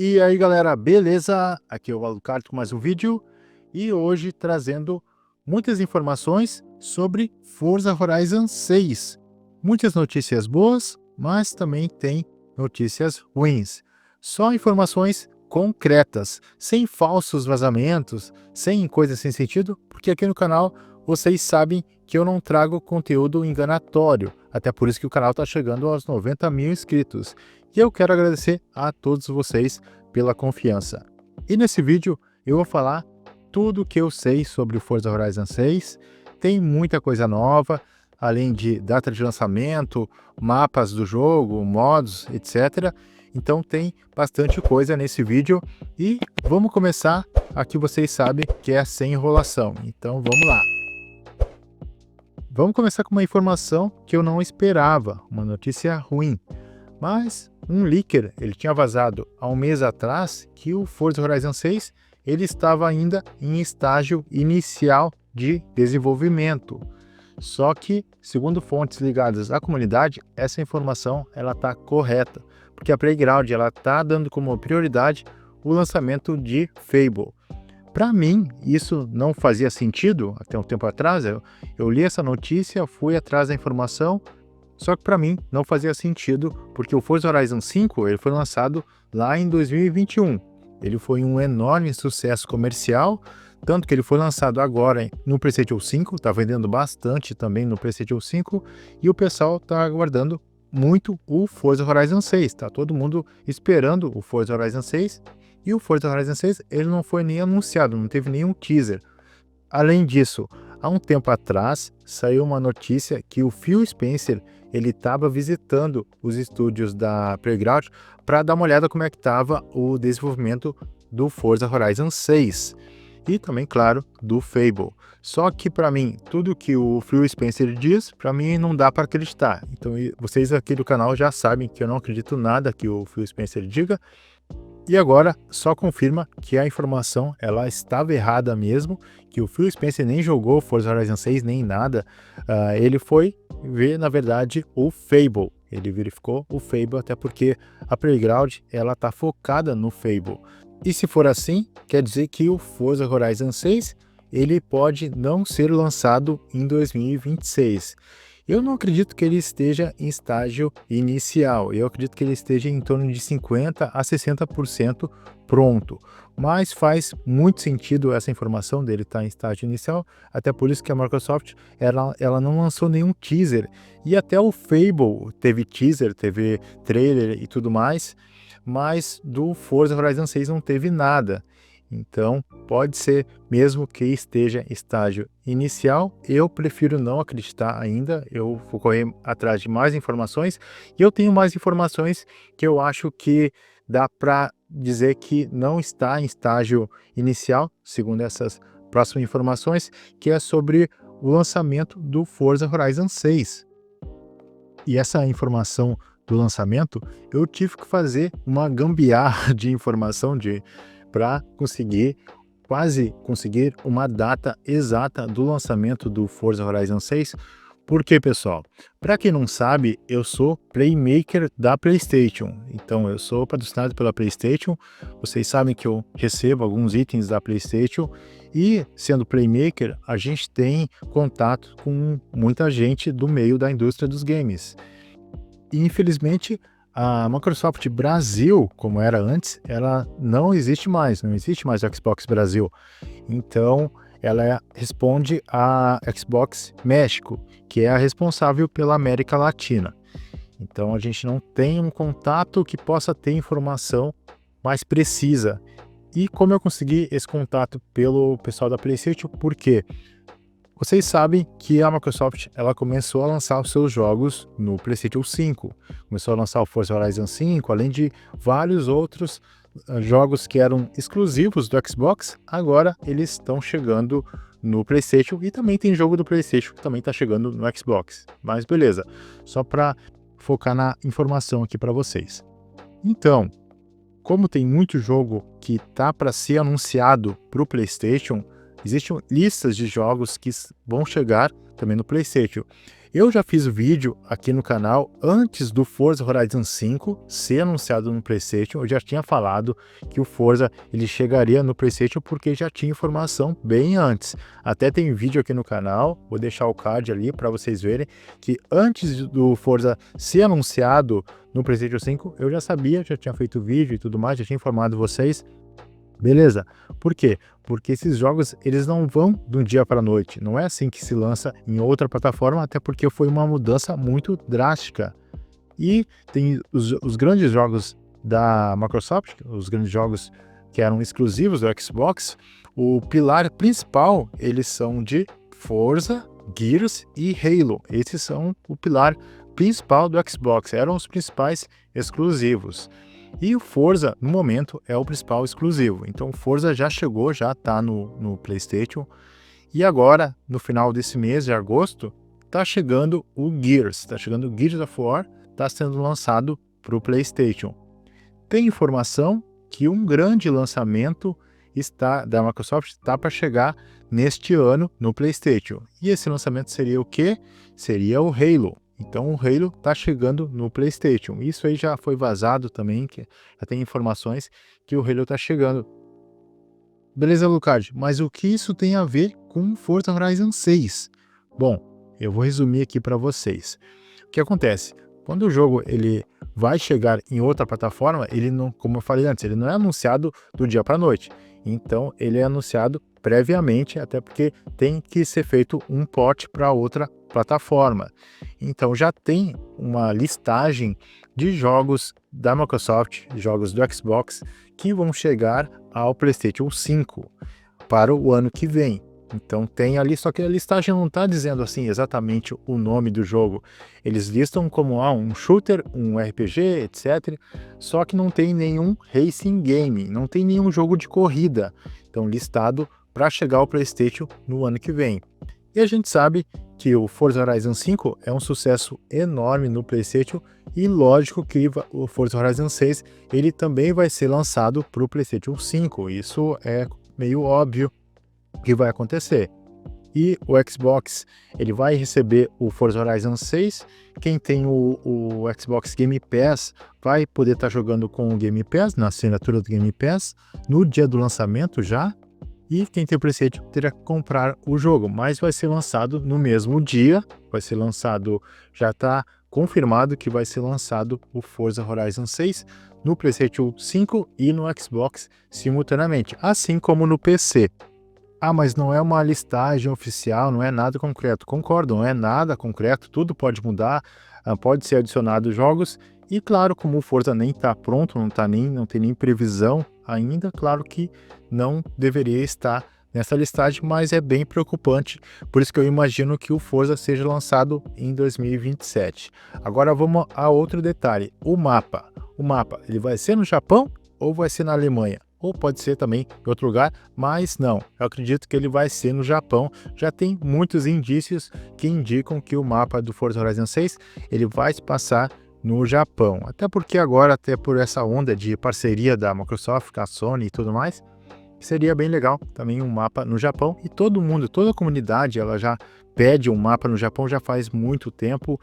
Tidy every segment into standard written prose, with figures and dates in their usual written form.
E aí galera, beleza? Aqui é o Alucard com mais um vídeo e hoje trazendo muitas informações sobre Forza Horizon 6. Muitas notícias boas, mas também tem notícias ruins. Só informações concretas, sem falsos vazamentos, sem coisas sem sentido, porque aqui no canal vocês sabem que eu não trago conteúdo enganatório, até por isso que o canal está chegando aos 90 mil inscritos. E eu quero agradecer a todos vocês pela confiança. E nesse vídeo eu vou falar tudo o que eu sei sobre o Forza Horizon 6. Tem muita coisa nova, além de data de lançamento, mapas do jogo, mods, etc. Então tem bastante coisa nesse vídeo e vamos começar. Aqui vocês sabem que é sem enrolação, então vamos lá. Vamos começar com uma informação que eu não esperava, uma notícia ruim. Mas um leaker, ele tinha vazado há um mês atrás que o Forza Horizon 6 ele estava ainda em estágio inicial de desenvolvimento. Só que, segundo fontes ligadas à comunidade, essa informação ela está correta, porque a Playground ela está dando como prioridade o lançamento de Fable. Para mim, isso não fazia sentido até um tempo atrás. Eu li essa notícia, fui atrás da informação. Só que para mim não fazia sentido, porque o Forza Horizon 5 ele foi lançado lá em 2021. Ele foi um enorme sucesso comercial, tanto que ele foi lançado agora no PlayStation 5, está vendendo bastante também no PlayStation 5, e o pessoal está aguardando muito o Forza Horizon 6. Está todo mundo esperando o Forza Horizon 6, e o Forza Horizon 6 ele não foi nem anunciado, não teve nenhum teaser. Além disso, há um tempo atrás saiu uma notícia que o Phil Spencer ele estava visitando os estúdios da Playground para dar uma olhada como é que estava o desenvolvimento do Forza Horizon 6 e também, claro, do Fable. Só que para mim, tudo que o Phil Spencer diz, para mim não dá para acreditar. Então vocês aqui do canal já sabem que eu não acredito nada que o Phil Spencer diga. E agora só confirma que a informação ela estava errada mesmo, que o Phil Spencer nem jogou Forza Horizon 6 nem nada. Ele foi ver, na verdade, o Fable. Ele verificou o Fable, até porque a Playground ela está focada no Fable. E se for assim, quer dizer que o Forza Horizon 6 ele pode não ser lançado em 2026. Eu não acredito que ele esteja em estágio inicial, eu acredito que ele esteja em torno de 50% a 60% pronto, mas faz muito sentido essa informação dele estar em estágio inicial, até por isso que a Microsoft ela não lançou nenhum teaser, e até o Fable teve teaser, teve trailer e tudo mais, mas do Forza Horizon 6 não teve nada. Então, pode ser mesmo que esteja em estágio inicial. Eu prefiro não acreditar ainda, eu vou correr atrás de mais informações, e eu tenho mais informações que eu acho que dá para dizer que não está em estágio inicial, segundo essas próximas informações, que é sobre o lançamento do Forza Horizon 6. E essa informação do lançamento, eu tive que fazer uma gambiarra de informação para quase conseguir uma data exata do lançamento do Forza Horizon 6. Por quê, pessoal? Para quem não sabe, eu sou Playmaker da PlayStation. Então, eu sou patrocinado pela PlayStation. Vocês sabem que eu recebo alguns itens da PlayStation. E, sendo Playmaker, a gente tem contato com muita gente do meio da indústria dos games. E, infelizmente, a Microsoft Brasil, como era antes, ela não existe mais o Xbox Brasil. Então, ela responde à Xbox México, que é a responsável pela América Latina. Então, a gente não tem um contato que possa ter informação mais precisa. E como eu consegui esse contato pelo pessoal da PlayStation? Por quê? Vocês sabem que a Microsoft ela começou a lançar os seus jogos no PlayStation 5. Começou a lançar o Forza Horizon 5, além de vários outros jogos que eram exclusivos do Xbox. Agora eles estão chegando no PlayStation, e também tem jogo do PlayStation que também está chegando no Xbox. Mas beleza, só para focar na informação aqui para vocês. Então, como tem muito jogo que tá para ser anunciado para o PlayStation, existem listas de jogos que vão chegar também no PlayStation. Eu já fiz o vídeo aqui no canal antes do Forza Horizon 5 ser anunciado no PlayStation. Eu já tinha falado que o Forza ele chegaria no PlayStation porque já tinha informação bem antes. Até tem vídeo aqui no canal, vou deixar o card ali para vocês verem que antes do Forza ser anunciado no PlayStation 5, eu já sabia, já tinha feito vídeo e tudo mais, já tinha informado vocês. Beleza? Por quê? Porque esses jogos eles não vão de um dia para a noite. Não é assim que se lança em outra plataforma, até porque foi uma mudança muito drástica. E tem os grandes jogos da Microsoft, os grandes jogos que eram exclusivos do Xbox, o pilar principal eles são de Forza, Gears e Halo. Esses são o pilar principal do Xbox, eram os principais exclusivos. E o Forza, no momento, é o principal exclusivo. Então o Forza já chegou, já está no PlayStation. E agora, no final desse mês de agosto, está chegando o Gears. Está chegando o Gears of War, está sendo lançado para o PlayStation. Tem informação que um grande lançamento da Microsoft está para chegar neste ano no PlayStation. E esse lançamento seria o quê? Seria o Halo. Então o Halo está chegando no PlayStation. Isso aí já foi vazado também, que já tem informações que o Halo está chegando. Beleza, Lucard? Mas o que isso tem a ver com Forza Horizon 6? Bom, eu vou resumir aqui para vocês. O que acontece? Quando o jogo ele vai chegar em outra plataforma, ele não, como eu falei antes, ele não é anunciado do dia para a noite. Então ele é anunciado previamente, até porque tem que ser feito um port para outra plataforma. Então já tem uma listagem de jogos da Microsoft, jogos do Xbox, que vão chegar ao PlayStation 5 para o ano que vem. Então tem ali, só que a listagem não está dizendo assim exatamente o nome do jogo. Eles listam como um shooter, um RPG, etc. Só que não tem nenhum racing game, não tem nenhum jogo de corrida. Então listado para chegar ao PlayStation no ano que vem. E a gente sabe que o Forza Horizon 5 é um sucesso enorme no PlayStation e lógico que o Forza Horizon 6 ele também vai ser lançado para o PlayStation 5. Isso é meio óbvio que vai acontecer. E o Xbox ele vai receber o Forza Horizon 6. Quem tem o Xbox Game Pass vai poder estar jogando com o Game Pass, na assinatura do Game Pass, no dia do lançamento já. E quem tem o PlayStation terá que comprar o jogo, mas vai ser lançado no mesmo dia. Vai ser lançado, já está confirmado que vai ser lançado o Forza Horizon 6 no PlayStation 5 e no Xbox simultaneamente, assim como no PC. Ah, mas não é uma listagem oficial, não é nada concreto. Concordo, não é nada concreto, tudo pode mudar, pode ser adicionado jogos. E claro, como o Forza nem está pronto, não tem nem previsão ainda, claro que não deveria estar nessa listagem, mas é bem preocupante. Por isso que eu imagino que o Forza seja lançado em 2027. Agora vamos a outro detalhe, o mapa. O mapa, ele vai ser no Japão ou vai ser na Alemanha? Ou pode ser também em outro lugar, mas não, eu acredito que ele vai ser no Japão. Já tem muitos indícios que indicam que o mapa do Forza Horizon 6 ele vai se passar no Japão, até porque agora, até por essa onda de parceria da Microsoft com a Sony e tudo mais, seria bem legal também um mapa no Japão. E todo mundo, toda a comunidade, ela já pede um mapa no Japão já faz muito tempo.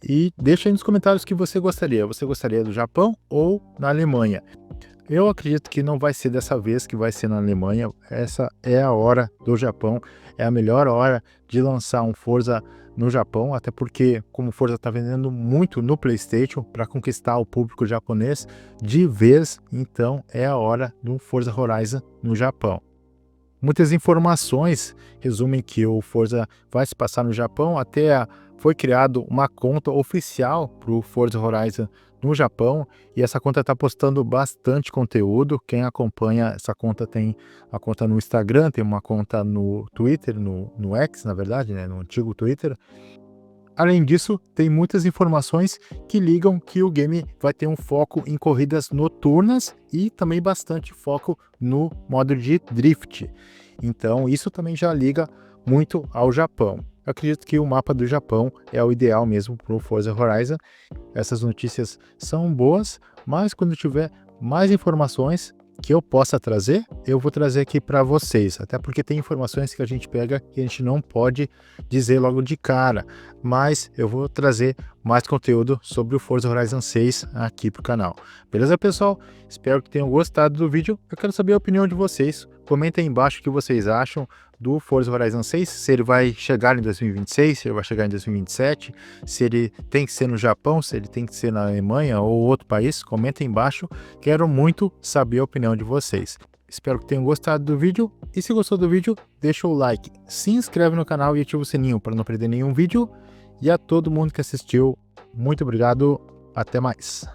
E deixa aí nos comentários o que você gostaria do Japão ou na Alemanha? Eu acredito que não vai ser dessa vez, que vai ser na Alemanha. Essa é a hora do Japão, é a melhor hora de lançar um Forza no Japão, até porque como o Forza está vendendo muito no PlayStation para conquistar o público japonês de vez, então é a hora do Forza Horizon no Japão. Muitas informações resumem que o Forza vai se passar no Japão, até foi criado uma conta oficial para o Forza Horizon no Japão, e essa conta está postando bastante conteúdo. Quem acompanha essa conta tem uma conta no Instagram, tem uma conta no Twitter, no X, na verdade, né, no antigo Twitter. Além disso, tem muitas informações que ligam que o game vai ter um foco em corridas noturnas e também bastante foco no modo de drift. Então, isso também já liga muito ao Japão. Eu acredito que o mapa do Japão é o ideal mesmo para o Forza Horizon. Essas notícias são boas, mas quando tiver mais informações, que eu possa trazer, eu vou trazer aqui para vocês, até porque tem informações que a gente pega que a gente não pode dizer logo de cara, mas eu vou trazer mais conteúdo sobre o Forza Horizon 6 aqui para o canal. Beleza, pessoal? Espero que tenham gostado do vídeo. Eu quero saber a opinião de vocês. Comentem aí embaixo o que vocês acham do Forza Horizon 6, se ele vai chegar em 2026, se ele vai chegar em 2027, se ele tem que ser no Japão, se ele tem que ser na Alemanha ou outro país. Comentem embaixo, quero muito saber a opinião de vocês. Espero que tenham gostado do vídeo, e se gostou do vídeo, deixa o like, se inscreve no canal e ativa o sininho para não perder nenhum vídeo. E a todo mundo que assistiu, muito obrigado, até mais.